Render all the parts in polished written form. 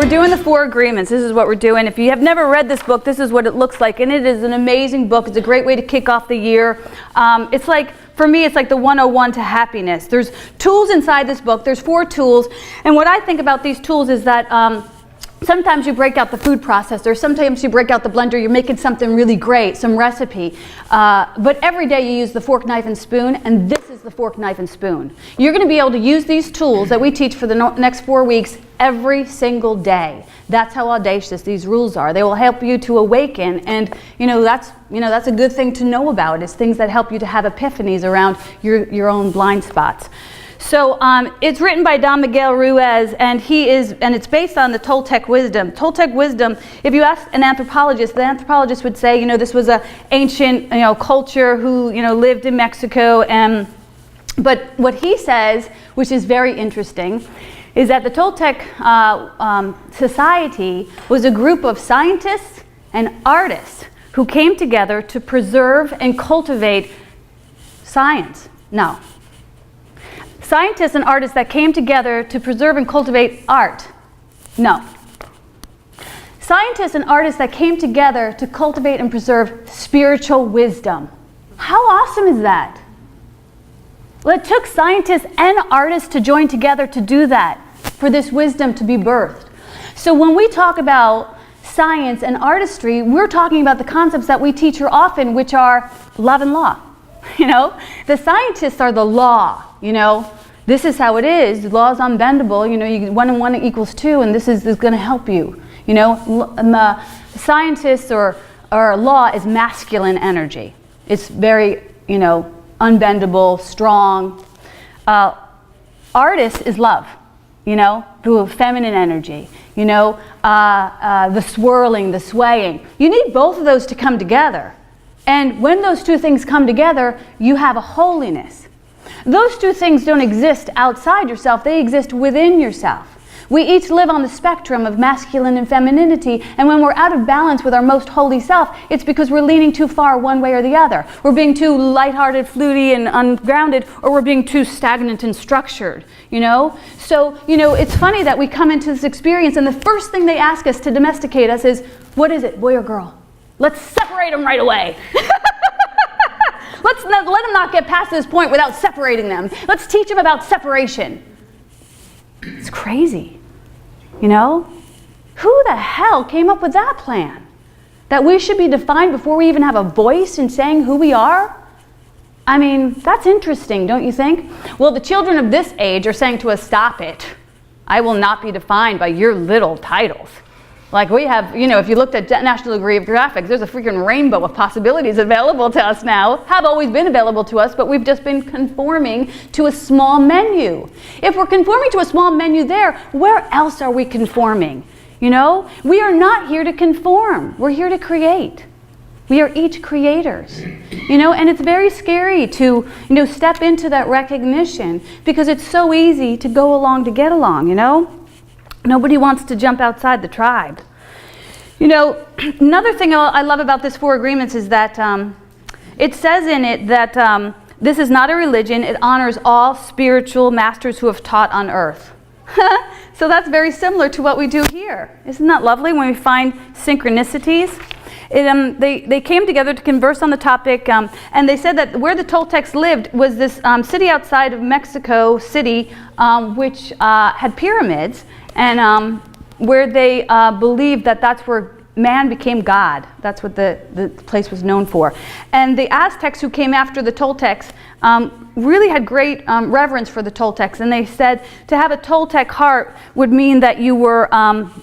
we're doing the 4 agreements. This is what we're doing. If you have never read this book, this is what it looks like. And it is an amazing book. It's a great way to kick off the year. It's like, for me, it's like the 101 to happiness. There's tools inside this book. There's 4 tools. And what I think about these tools is that sometimes you break out the food processor, sometimes you break out the blender, you're making something really great, some recipe. But every day you use the fork, knife, and spoon, and this is the fork, knife, and spoon. You're going to be able to use these tools that we teach for the next 4 weeks every single day. That's how audacious these rules are. They will help you to awaken, and that's a good thing to know about, is things that help you to have epiphanies around your own blind spots. So it's written by Don Miguel Ruiz, and it's based on the Toltec wisdom. Toltec wisdom, if you ask an anthropologist, the anthropologist would say, this was an ancient, culture who, lived in Mexico. But what he says, which is very interesting, is that the Toltec society was a group of scientists and artists who came together to preserve and cultivate science. No. Scientists and artists that came together to preserve and cultivate art. No. Scientists and artists that came together to cultivate and preserve spiritual wisdom. How awesome is that? Well, it took scientists and artists to join together to do that, for this wisdom to be birthed. So when we talk about science and artistry, we're talking about the concepts that we teach here often, which are love and law. The scientists are the law. This is how it is. The law is unbendable. 1 and 1 equals 2, and this is going to help you. Scientists or law is masculine energy. It's very, unbendable, strong. Artist is love. Through feminine energy. The swirling, the swaying. You need both of those to come together. And when those 2 things come together, you have a holiness. Those 2 things don't exist outside yourself, they exist within yourself. We each live on the spectrum of masculine and femininity, and when we're out of balance with our most holy self, it's because we're leaning too far one way or the other. We're being too lighthearted, fluty, and ungrounded, or we're being too stagnant and structured, So, it's funny that we come into this experience, and the first thing they ask us to domesticate us is, what is it, boy or girl? Let's separate them right away. Let them not get past this point without separating them. Let's teach them about separation. It's crazy. Who the hell came up with that plan? That we should be defined before we even have a voice in saying who we are? I mean, that's interesting, don't you think? Well, the children of this age are saying to us, stop it. I will not be defined by your little titles. Like we have, if you looked at National Geographic, there's a freaking rainbow of possibilities available to us now, have always been available to us, but we've just been conforming to a small menu. If we're conforming to a small menu there, where else are we conforming? We are not here to conform. We're here to create. We are each creators, and it's very scary to, step into that recognition, because it's so easy to go along to get along, Nobody wants to jump outside the tribe. Another thing I love about this 4 agreements is that it says in it that this is not a religion. It honors all spiritual masters who have taught on earth. So that's very similar to what we do here. Isn't that lovely when we find synchronicities? They came together to converse on the topic, and they said that where the Toltecs lived was this city outside of Mexico City, which had pyramids, and where they believed that that's where man became God. That's what the place was known for. And the Aztecs who came after the Toltecs really had great reverence for the Toltecs, and they said to have a Toltec heart would mean that you were,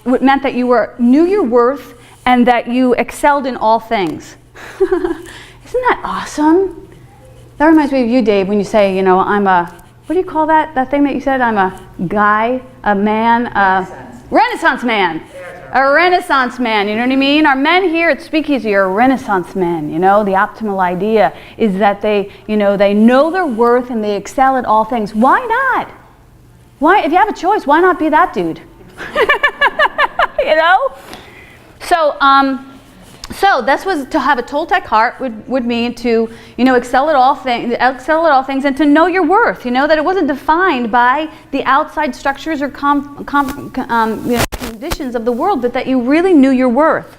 meant that you knew your worth and that you excelled in all things. Isn't that awesome? That reminds me of you, Dave, when you say, I'm a, what do you call that thing that you said? I'm a guy, a man, Renaissance man. A Renaissance man, you know what I mean? Our men here at SpeakEasy are Renaissance men, The optimal idea is that they know their worth and they excel at all things. Why not? Why, if you have a choice, why not be that dude? So this was to have a Toltec heart would mean to, excel at all things, and to know your worth. That it wasn't defined by the outside structures or conditions of the world, but that you really knew your worth.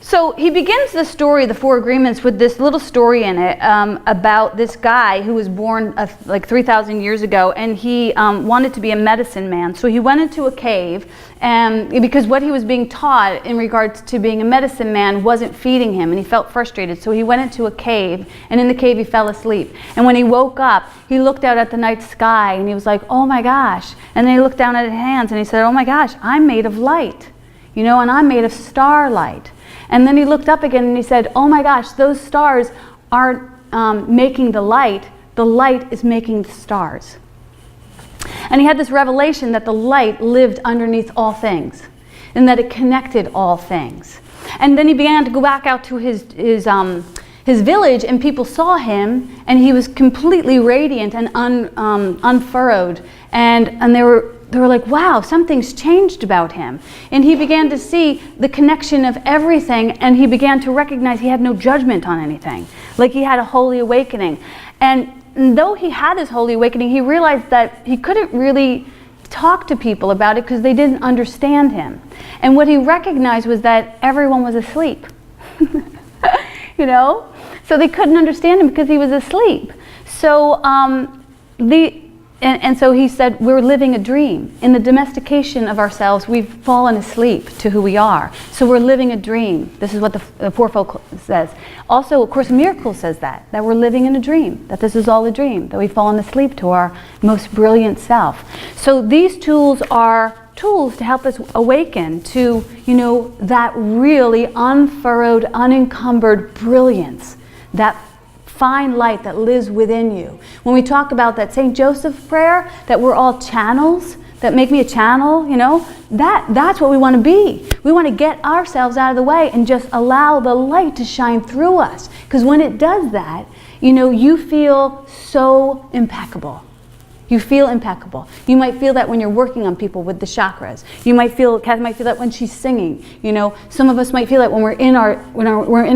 So he begins the story, the Four Agreements, with this little story in it about this guy who was born like 3,000 years ago, and he wanted to be a medicine man. So he went into a cave, because what he was being taught in regards to being a medicine man wasn't feeding him, and he felt frustrated. So he went into a cave, and in the cave he fell asleep. And when he woke up, he looked out at the night sky, and he was like, oh my gosh. And then he looked down at his hands, and he said, oh my gosh, I'm made of light, and I'm made of starlight. And then he looked up again and he said, oh my gosh, those stars aren't making the light is making the stars. And he had this revelation that the light lived underneath all things, and that it connected all things. And then he began to go back out to his village, and people saw him, and he was completely radiant and unfurrowed, and they were like, wow, something's changed about him. And he began to see the connection of everything, and he began to recognize he had no judgment on anything. Like he had a holy awakening. And though he had his holy awakening, he realized that he couldn't really talk to people about it because they didn't understand him. And what he recognized was that everyone was asleep. So they couldn't understand him because he was asleep. So And so he said, we're living a dream. In the domestication of ourselves, we've fallen asleep to who we are. So we're living a dream. This is what the Poor Folk says. Also, of course, Miracle says that we're living in a dream, that this is all a dream, that we've fallen asleep to our most brilliant self. So these tools are tools to help us awaken to, that really unfurrowed, unencumbered brilliance, that fine light that lives within you. When we talk about that St. Joseph prayer, that we're all channels, that make me a channel, that's what we want to be. We want to get ourselves out of the way and just allow the light to shine through us. Because when it does that, you feel so impeccable. You feel impeccable. You might feel that when you're working on people with the chakras. Kathy might feel that when she's singing. Some of us might feel that when we're in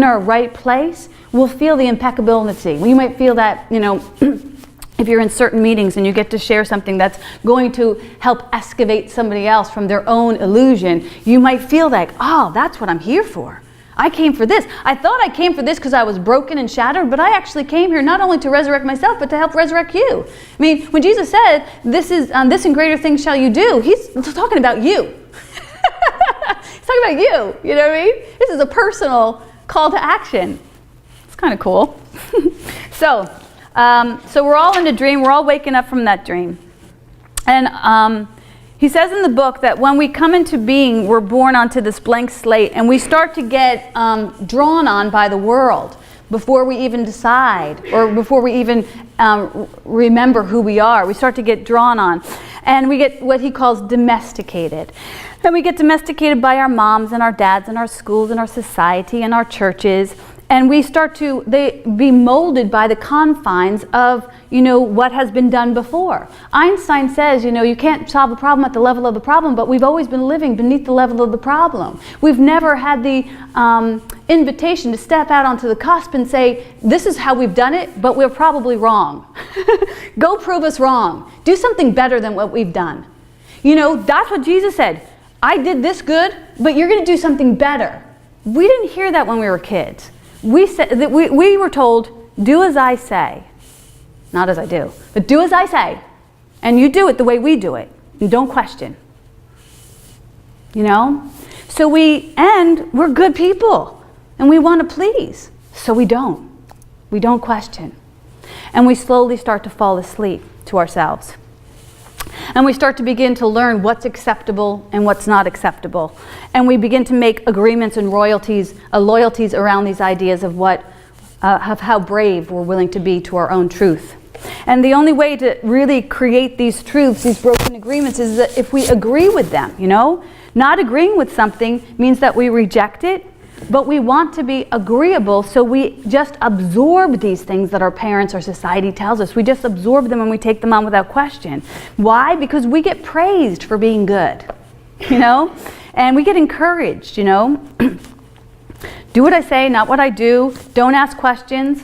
our right place, we'll feel the impeccability. We might feel that, if you're in certain meetings and you get to share something that's going to help excavate somebody else from their own illusion, you might feel like, oh, that's what I'm here for. I came for this. I thought I came for this because I was broken and shattered, but I actually came here not only to resurrect myself, but to help resurrect you. I mean, when Jesus said, this and greater things shall you do, he's talking about you. He's talking about you, you know what I mean? This is a personal call to action. It's kind of cool. So we're all in a dream. We're all waking up from that dream. And he says in the book that when we come into being, we're born onto this blank slate, and we start to get drawn on by the world before we even decide, or before we even remember who we are. We start to get drawn on, and we get what he calls domesticated. And we get domesticated by our moms and our dads and our schools and our society and our churches. And we start to be molded by the confines of, what has been done before. Einstein says, you can't solve a problem at the level of the problem, but we've always been living beneath the level of the problem. We've never had the invitation to step out onto the cusp and say, this is how we've done it, but we're probably wrong. Go prove us wrong. Do something better than what we've done. That's what Jesus said. I did this good, but you're going to do something better. We didn't hear that when we were kids. We said that we were told, do as I say. Not as I do, but do as I say. And you do it the way we do it. And don't question. So we're good people. And we want to please. So we don't. We don't question. And we slowly start to fall asleep to ourselves. And we start to begin to learn what's acceptable and what's not acceptable. And we begin to make agreements and loyalties around these ideas of of how brave we're willing to be to our own truth. And the only way to really create these truths, these broken agreements, is that if we agree with them, Not agreeing with something means that we reject it, but we want to be agreeable, so we just absorb these things that our parents or society tells us. We just absorb them and we take them on without question. Why? Because we get praised for being good, And we get encouraged, Do what I say, not what I do. Don't ask questions.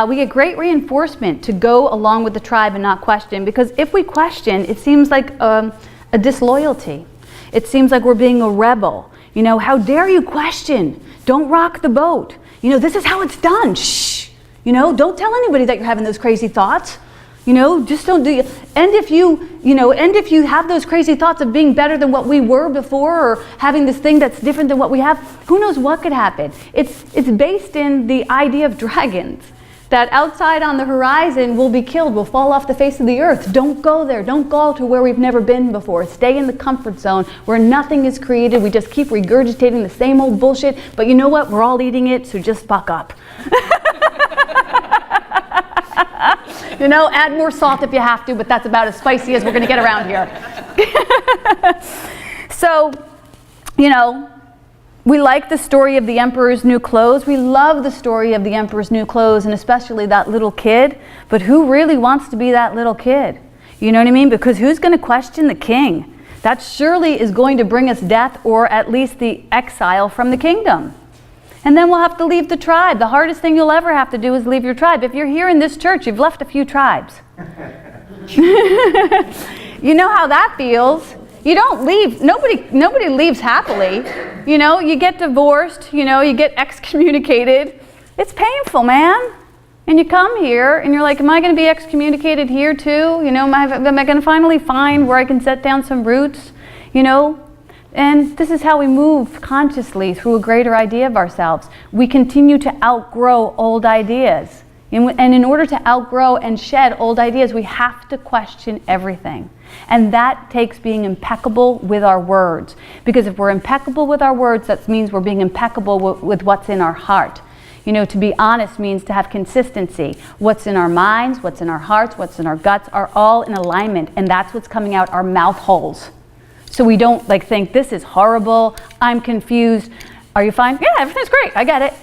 We get great reinforcement to go along with the tribe and not question, because if we question, it seems like a disloyalty. It seems like we're being a rebel. You know, how dare you question? Don't rock the boat. You know, this is how it's done. Shh. You know, don't tell anybody that you're having those crazy thoughts. You know, just don't do it. And if if you have those crazy thoughts of being better than what we were before, or having this thing that's different than what we have, who knows what could happen? It's based in the idea of dragons. That outside on the horizon will be killed, will fall off the face of the earth. Don't go there. Don't go to where we've never been before. Stay in the comfort zone where nothing is created. We just keep regurgitating the same old bullshit. But you know what? We're all eating it, so just buck up. You know, add more salt if you have to, but that's about as spicy as we're going to get around here. So, you know, we like the story of the Emperor's New Clothes. We love the story of the Emperor's New Clothes, and especially that little kid. But who really wants to be that little kid? You know what I mean? Because who's going to question the king? That surely is going to bring us death, or at least the exile from the kingdom. And then we'll have to leave the tribe. The hardest thing you'll ever have to do is leave your tribe. If you're here in this church, you've left a few tribes. You know how that feels. You don't leave. Nobody leaves happily. You know, you get divorced. You know, you get excommunicated. It's painful, man. And you come here, and you're like, am I going to be excommunicated here too? You know, am I going to finally find where I can set down some roots? You know? And this is how we move consciously through a greater idea of ourselves. We continue to outgrow old ideas. And in order to outgrow and shed old ideas, we have to question everything. And that takes being impeccable with our words. Because if we're impeccable with our words, that means we're being impeccable with what's in our heart. You know, to be honest means to have consistency. What's in our minds, what's in our hearts, what's in our guts are all in alignment. And that's what's coming out our mouth holes. So we don't like think, this is horrible, I'm confused. Are you fine? Yeah, everything's great, I get it.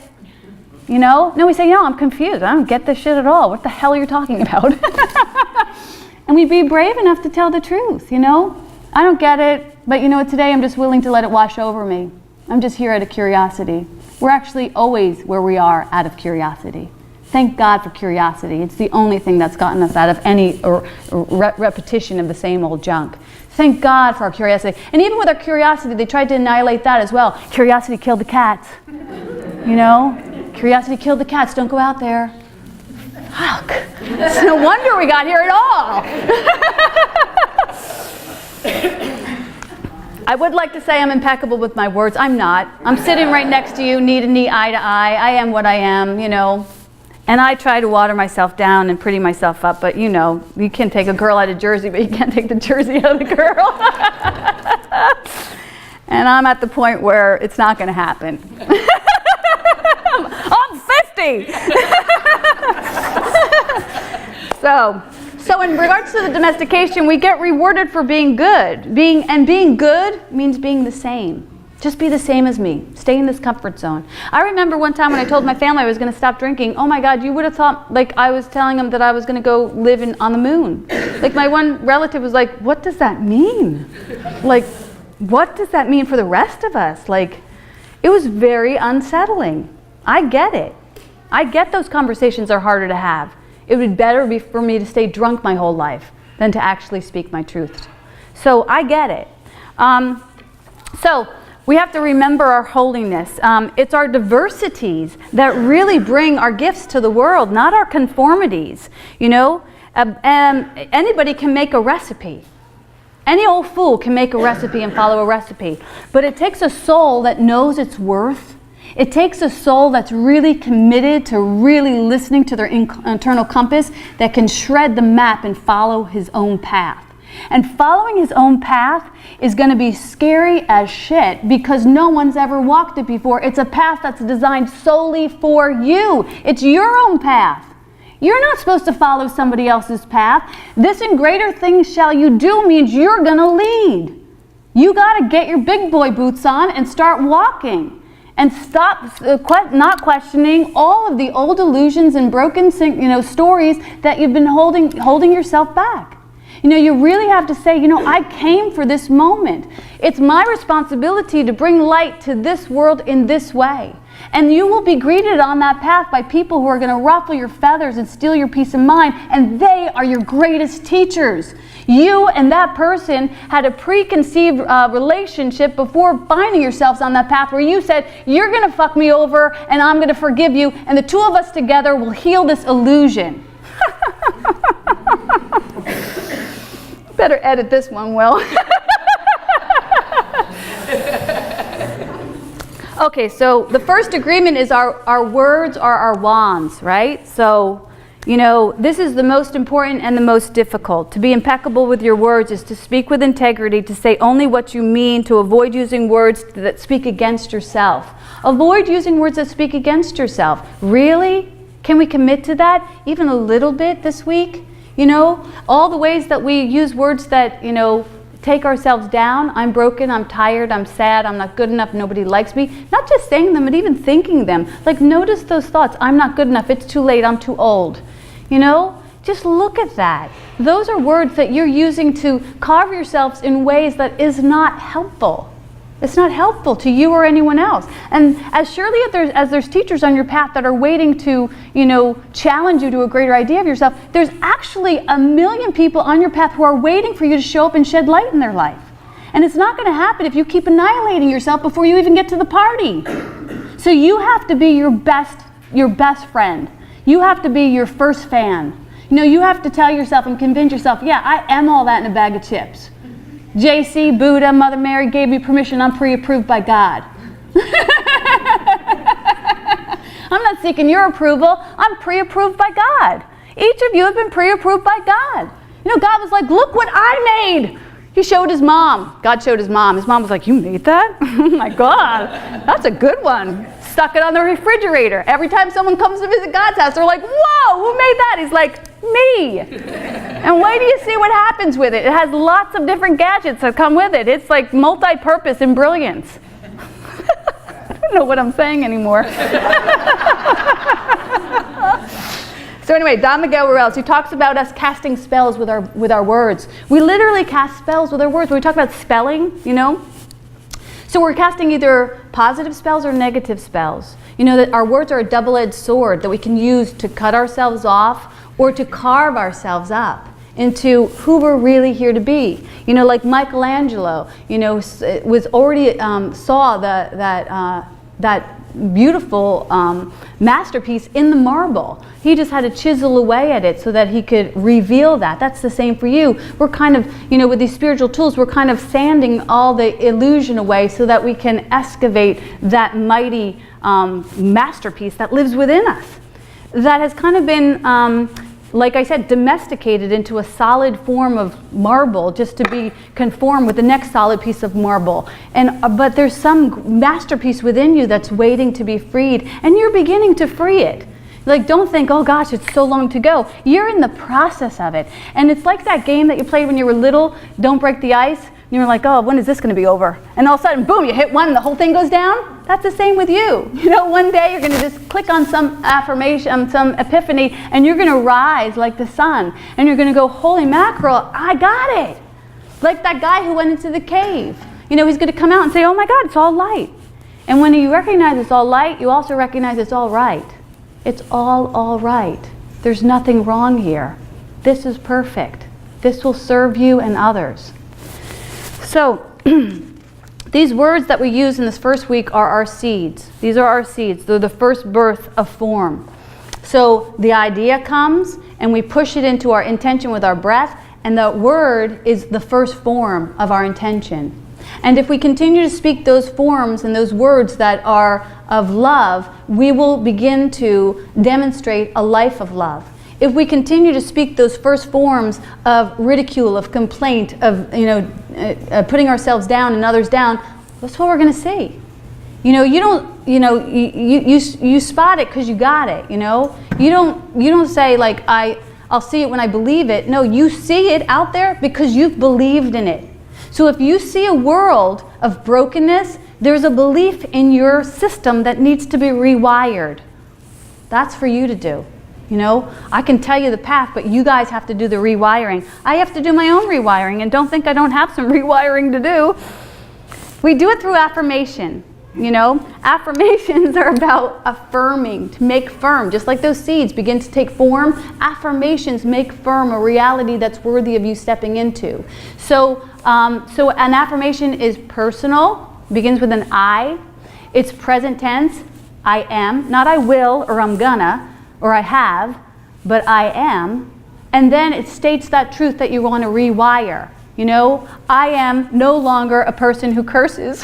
You know? No, we say, no, I'm confused. I don't get this shit at all. What the hell are you talking about? And we'd be brave enough to tell the truth, you know? I don't get it, but you know what, today I'm just willing to let it wash over me. I'm just here out of curiosity. We're actually always where we are out of curiosity. Thank God for curiosity. It's the only thing that's gotten us out of any repetition of the same old junk. Thank God for our curiosity. And even with our curiosity, they tried to annihilate that as well. Curiosity killed the cats. You know? Curiosity killed the cats. Don't go out there. Fuck. It's no wonder we got here at all. I would like to say I'm impeccable with my words. I'm not. I'm sitting right next to you, knee to knee, eye to eye. I am what I am, you know. And I try to water myself down and pretty myself up, but you know, you can take a girl out of Jersey, but you can't take the Jersey out of the girl. And I'm at the point where it's not going to happen. I'm 50! So in regards to the domestication, we get rewarded for being good. Being good means being the same. Just be the same as me. Stay in this comfort zone. I remember one time when I told my family I was going to stop drinking. Oh my God, you would have thought like I was telling them that I was going to go live on the moon. Like my one relative was like, what does that mean? Like, what does that mean for the rest of us? Like, it was very unsettling. I get it. I get those conversations are harder to have. It would better be for me to stay drunk my whole life than to actually speak my truth. So I get it. So we have to remember our holiness. It's our diversities that really bring our gifts to the world, not our conformities. You know, anybody can make a recipe. Any old fool can make a recipe and follow a recipe. But it takes a soul that knows its worth. It takes a soul that's really committed to really listening to their internal compass that can shred the map and follow his own path. And following his own path is going to be scary as shit because no one's ever walked it before. It's a path that's designed solely for you. It's your own path. You're not supposed to follow somebody else's path. This and greater things shall you do means you're going to lead. You got to get your big boy boots on and start walking. And stop not questioning all of the old illusions and broken stories that you've been holding yourself back. You know, you really have to say, you know, I came for this moment. It's my responsibility to bring light to this world in this way. And you will be greeted on that path by people who are going to ruffle your feathers and steal your peace of mind, and they are your greatest teachers. You and that person had a preconceived relationship before finding yourselves on that path where you said, you're going to fuck me over and I'm going to forgive you, and the two of us together will heal this illusion. Better edit this one, Will. Okay, so the first agreement is our words are our wands, right? So, you know, this is the most important and the most difficult. To be impeccable with your words is to speak with integrity, to say only what you mean, to avoid using words that speak against yourself. Avoid using words that speak against yourself. Really? Can we commit to that even a little bit this week? You know, all the ways that we use words that, you know, take ourselves down. I'm broken, I'm tired, I'm sad, I'm not good enough, nobody likes me. Not just saying them, but even thinking them. Like, notice those thoughts. I'm not good enough, it's too late, I'm too old. You know, just look at that. Those are words that you're using to carve yourselves in ways that is not helpful. It's not helpful to you or anyone else. And as surely as there's teachers on your path that are waiting to, you know, challenge you to a greater idea of yourself, there's actually 1 million people on your path who are waiting for you to show up and shed light in their life. And it's not going to happen if you keep annihilating yourself before you even get to the party. So you have to be your best friend. You have to be your first fan. You know, you have to tell yourself and convince yourself, yeah, I am all that in a bag of chips. JC, Buddha, Mother Mary gave me permission. I'm pre-approved by God. I'm not seeking your approval. I'm pre-approved by God. Each of you have been pre-approved by God. You know, God was like, look what I made. He showed his mom. God showed his mom. His mom was like, you made that? Oh my God, that's a good one. Stuck it on the refrigerator. Every time someone comes to visit God's house, they're like, whoa, who made that? He's like, me. And wait till you see what happens with it. It has lots of different gadgets that come with it. It's like multi-purpose and brilliance. I don't know what I'm saying anymore. So anyway, Don Miguel Ruiz, he talks about us casting spells with our words. We literally cast spells with our words. When we talk about spelling, you know, so we're casting either positive spells or negative spells. You know that our words are a double-edged sword that we can use to cut ourselves off or to carve ourselves up into who we're really here to be. You know, like Michelangelo, you know, was already saw that beautiful masterpiece in the marble. He just had to chisel away at it so that he could reveal that. That's the same for you. We're kind of, you know, with these spiritual tools, we're kind of sanding all the illusion away so that we can excavate that mighty masterpiece that lives within us. That has kind of been, like I said, domesticated into a solid form of marble just to be conformed with the next solid piece of marble. But there's some masterpiece within you that's waiting to be freed, and you're beginning to free it. Like, don't think, oh gosh, it's so long to go. You're in the process of it. And it's like that game that you played when you were little, Don't Break the Ice. And you were like, oh, when is this going to be over? And all of a sudden, boom, you hit one and the whole thing goes down. That's the same with you. You know, one day you're going to just click on some affirmation, some epiphany, and you're going to rise like the sun. And you're going to go, holy mackerel, I got it. Like that guy who went into the cave. You know, he's going to come out and say, oh my God, it's all light. And when you recognize it's all light, you also recognize it's all right. It's all right. There's nothing wrong here. This is perfect. This will serve you and others. So, these words that we use in this first week are our seeds. These are our seeds. They're the first birth of form. So, the idea comes, and we push it into our intention with our breath, and the word is the first form of our intention. And if we continue to speak those forms and those words that are of love, we will begin to demonstrate a life of love. If we continue to speak those first forms of ridicule, of complaint, of, you know, putting ourselves down and others down, that's what we're going to see. You know, you don't, you know, you spot it because you got it. You know, you don't say like I'll see it when I believe it. No, you see it out there because you've believed in it. So if you see a world of brokenness, there's a belief in your system that needs to be rewired. That's for you to do. You know, I can tell you the path, but you guys have to do the rewiring. I have to do my own rewiring, and don't think I don't have some rewiring to do. We do it through affirmation. You know, affirmations are about affirming, to make firm. Just like those seeds begin to take form, affirmations make firm a reality that's worthy of you stepping into. So an affirmation is personal, begins with an I. It's present tense, I am, not I will or I'm gonna or I have, but I am. And then it states that truth that you want to rewire. You know, I am no longer a person who curses.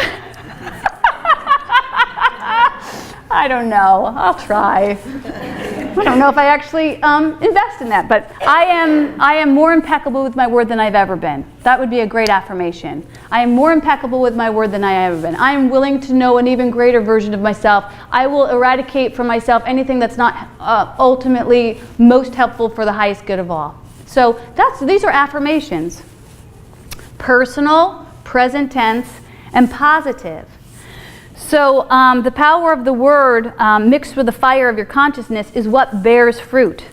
I don't know. I'll try. I don't know if I actually invest in that, but I am more impeccable with my word than I've ever been. That would be a great affirmation. I am more impeccable with my word than I have ever been. I am willing to know an even greater version of myself. I will eradicate from myself anything that's not ultimately most helpful for the highest good of all. So these are affirmations. Personal, present tense, and positive. So the power of the word mixed with the fire of your consciousness is what bears fruit.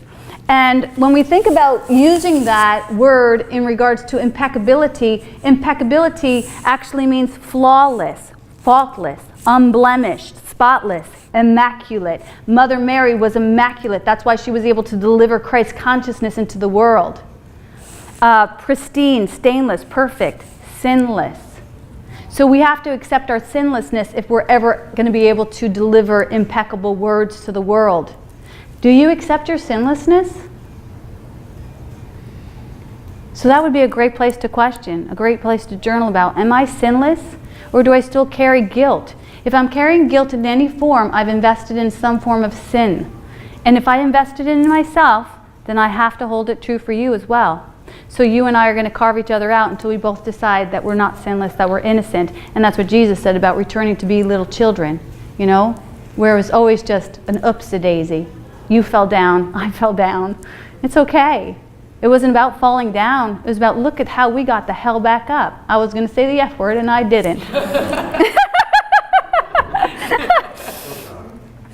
And when we think about using that word in regards to impeccability, impeccability actually means flawless, faultless, unblemished, spotless, immaculate. Mother Mary was immaculate. That's why she was able to deliver Christ's consciousness into the world. Pristine, stainless, perfect, sinless. So we have to accept our sinlessness if we're ever going to be able to deliver impeccable words to the world. Do you accept your sinlessness? So that would be a great place to question, a great place to journal about. Am I sinless, or do I still carry guilt? If I'm carrying guilt in any form, I've invested in some form of sin. And if I invested in myself, then I have to hold it true for you as well. So you and I are going to carve each other out until we both decide that we're not sinless, that we're innocent. And that's what Jesus said about returning to be little children, you know, where it was always just an oops-a-daisy. You fell down, I fell down. It's okay. It wasn't about falling down. It was about, look at how we got the hell back up. I was going to say the F word and I didn't.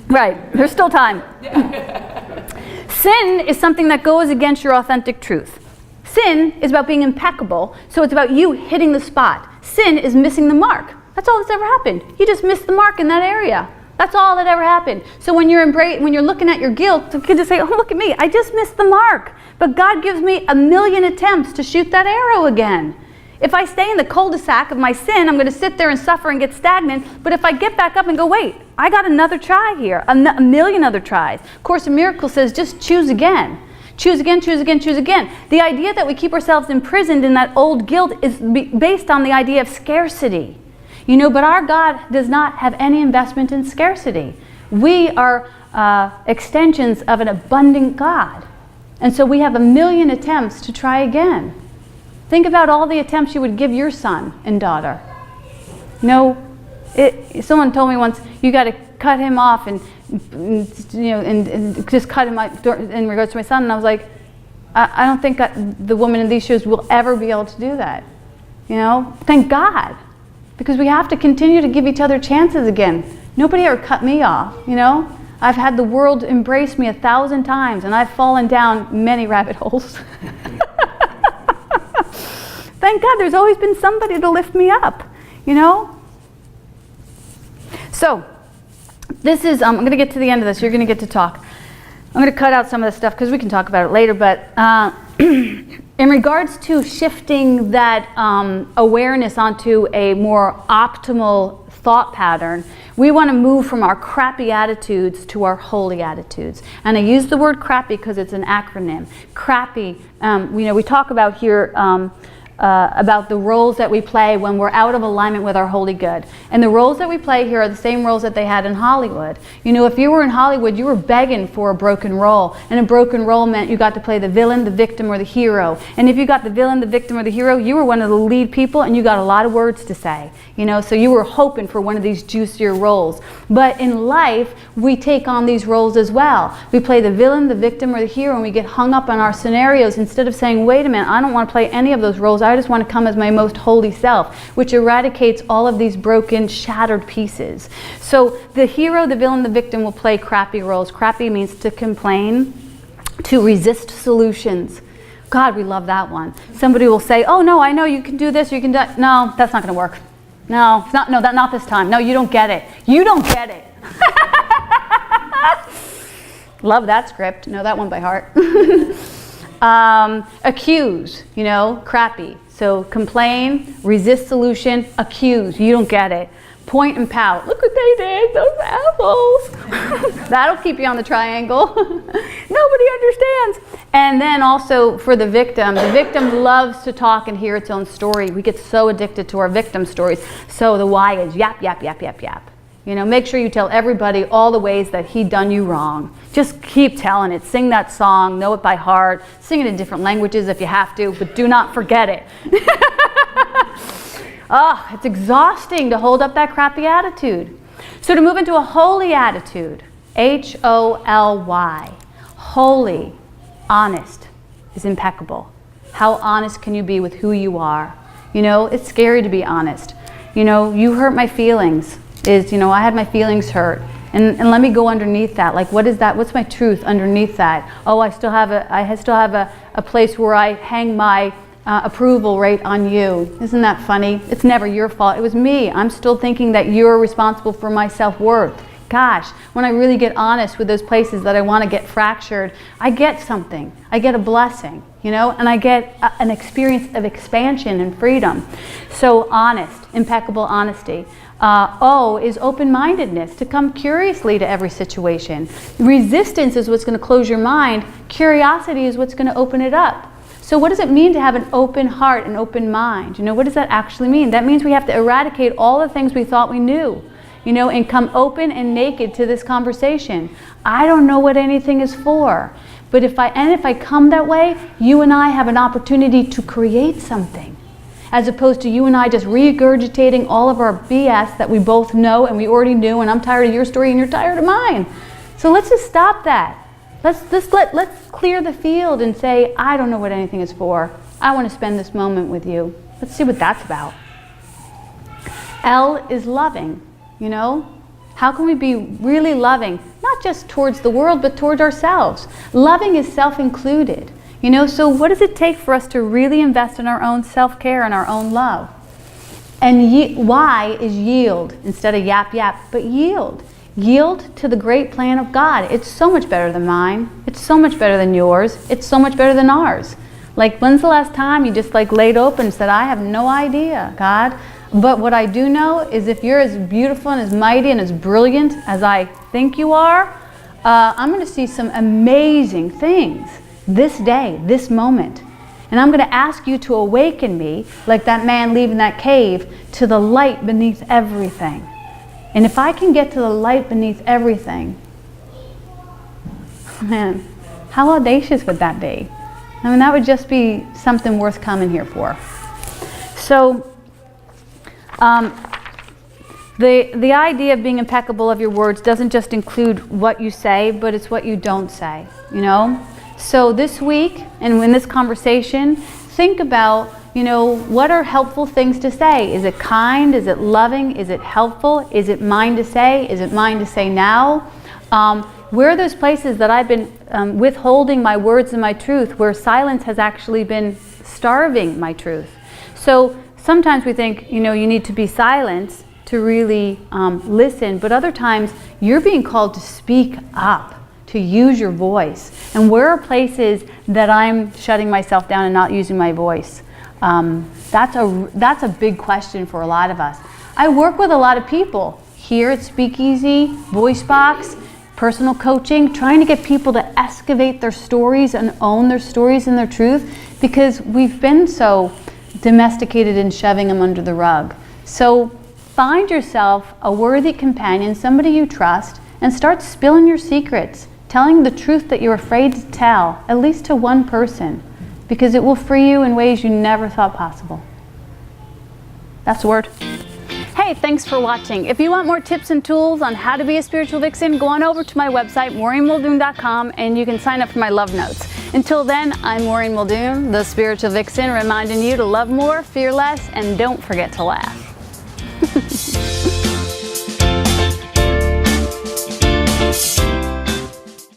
Right, there's still time. Sin is something that goes against your authentic truth. Sin is about being impeccable, so it's about you hitting the spot. Sin is missing the mark. That's all that's ever happened. You just missed the mark in that area. That's all that ever happened. So when you're looking at your guilt, you can just say, oh, look at me, I just missed the mark. But God gives me 1,000,000 attempts to shoot that arrow again. If I stay in the cul-de-sac of my sin, I'm going to sit there and suffer and get stagnant. But if I get back up and go, wait, I got another try here, a million other tries. Course in Miracles says, just choose again. Choose again, choose again, choose again. The idea that we keep ourselves imprisoned in that old guilt is based on the idea of scarcity. You know, but our God does not have any investment in scarcity. We are extensions of an abundant God. And so we have 1,000,000 attempts to try again. Think about all the attempts you would give your son and daughter. You know, someone told me once, you got to cut him off and just cut him out in regards to my son. And I was like, I don't think the woman in these shoes will ever be able to do that. You know, thank God. Because we have to continue to give each other chances again. Nobody ever cut me off, you know. I've had the world embrace me 1,000 times, and I've fallen down many rabbit holes. Thank God there's always been somebody to lift me up, you know. So, this is, I'm going to get to the end of this. You're going to get to talk. I'm going to cut out some of the stuff because we can talk about it later, but in regards to shifting that awareness onto a more optimal thought pattern, we want to move from our crappy attitudes to our holy attitudes. And I use the word crappy because it's an acronym. Crappy, we talk about here about the roles that we play when we're out of alignment with our holy good. And the roles that we play here are the same roles that they had in Hollywood. You know, if you were in Hollywood, you were begging for a broken role. And a broken role meant you got to play the villain, the victim, or the hero. And if you got the villain, the victim, or the hero, you were one of the lead people and you got a lot of words to say. You know, so you were hoping for one of these juicier roles. But in life, we take on these roles as well. We play the villain, the victim, or the hero, and we get hung up on our scenarios instead of saying, wait a minute, I don't want to play any of those roles. I just want to come as my most holy self, which eradicates all of these broken, shattered pieces. So the hero, the villain, the victim will play crappy roles. Crappy means to complain, to resist solutions. God, we love that one. Somebody will say, oh no, I know you can do this, you can do that. No, that's not gonna work. No, it's not, no, not this time. No, you don't get it. You don't get it. Love that script. Know that one by heart. Accuse, you know, crappy. So complain, resist solution, accuse. You don't get it. Point and pout. Look what they did, those assholes. That'll keep you on the triangle. Nobody understands. And then also for the victim loves to talk and hear its own story. We get so addicted to our victim stories. So the why is yap, yap, yap, yap, yap. You know, make sure you tell everybody all the ways that he done you wrong. Just keep telling it. Sing that song, know it by heart. Sing it in different languages if you have to, but do not forget it. Oh, it's exhausting to hold up that crappy attitude. So to move into a holy attitude, H-O-L-Y, holy, honest, is impeccable. How honest can you be with who you are? You know, it's scary to be honest. You know, you hurt my feelings. You know, I had my feelings hurt. And let me go underneath that. Like, what is that? What's my truth underneath that? Oh, I still have a place where I hang my approval rate on you. Isn't that funny? It's never your fault. It was me. I'm still thinking that you're responsible for my self-worth. Gosh, when I really get honest with those places that I want to get fractured, I get something. I get a blessing, you know, and I get an experience of expansion and freedom. So honest, impeccable honesty. O is open-mindedness, to come curiously to every situation. Resistance is what's going to close your mind. Curiosity is what's going to open it up. So what does it mean to have an open heart, an open mind? You know, what does that actually mean? That means we have to eradicate all the things we thought we knew, you know, and come open and naked to this conversation. I don't know what anything is for, but if I come that way, you and I have an opportunity to create something, as opposed to you and I just regurgitating all of our BS that we both know and we already knew, and I'm tired of your story and you're tired of mine. So let's just stop that. Let's clear the field and say, I don't know what anything is for. I want to spend this moment with you. Let's see what that's about. L is loving, you know? How can we be really loving? Not just towards the world, but towards ourselves. Loving is self-included. You know, so what does it take for us to really invest in our own self-care and our own love? And Y is yield, instead of yap yap, but yield. Yield to the great plan of God. It's so much better than mine. It's so much better than yours. It's so much better than ours. Like, when's the last time you just like laid open and said, I have no idea, God. But what I do know is if you're as beautiful and as mighty and as brilliant as I think you are, I'm going to see some amazing things this day, this moment. And I'm going to ask you to awaken me, like that man leaving that cave, to the light beneath everything. And if I can get to the light beneath everything, man, how audacious would that be? I mean, that would just be something worth coming here for. So, the idea of being impeccable of your words doesn't just include what you say, but it's what you don't say, you know? So this week, and in this conversation, think about, you know, what are helpful things to say? Is it kind? Is it loving? Is it helpful? Is it mine to say? Is it mine to say now? Where are those places that I've been withholding my words and my truth, where silence has actually been starving my truth? So sometimes we think, you know, you need to be silent to really listen, but other times you're being called to speak up, to use your voice. And where are places that I'm shutting myself down and not using my voice? That's a big question for a lot of us. I work with a lot of people here at SpeakEasy, Voice Box, personal coaching, trying to get people to excavate their stories and own their stories and their truth, because we've been so domesticated in shoving them under the rug. So find yourself a worthy companion, somebody you trust, and start spilling your secrets, telling the truth that you're afraid to tell, at least to one person, because it will free you in ways you never thought possible. That's the word. Hey, thanks for watching. If you want more tips and tools on how to be a spiritual vixen, go on over to my website, MaureenMuldoon.com, and you can sign up for my love notes. Until then, I'm Maureen Muldoon, the spiritual vixen, reminding you to love more, fear less, and don't forget to laugh.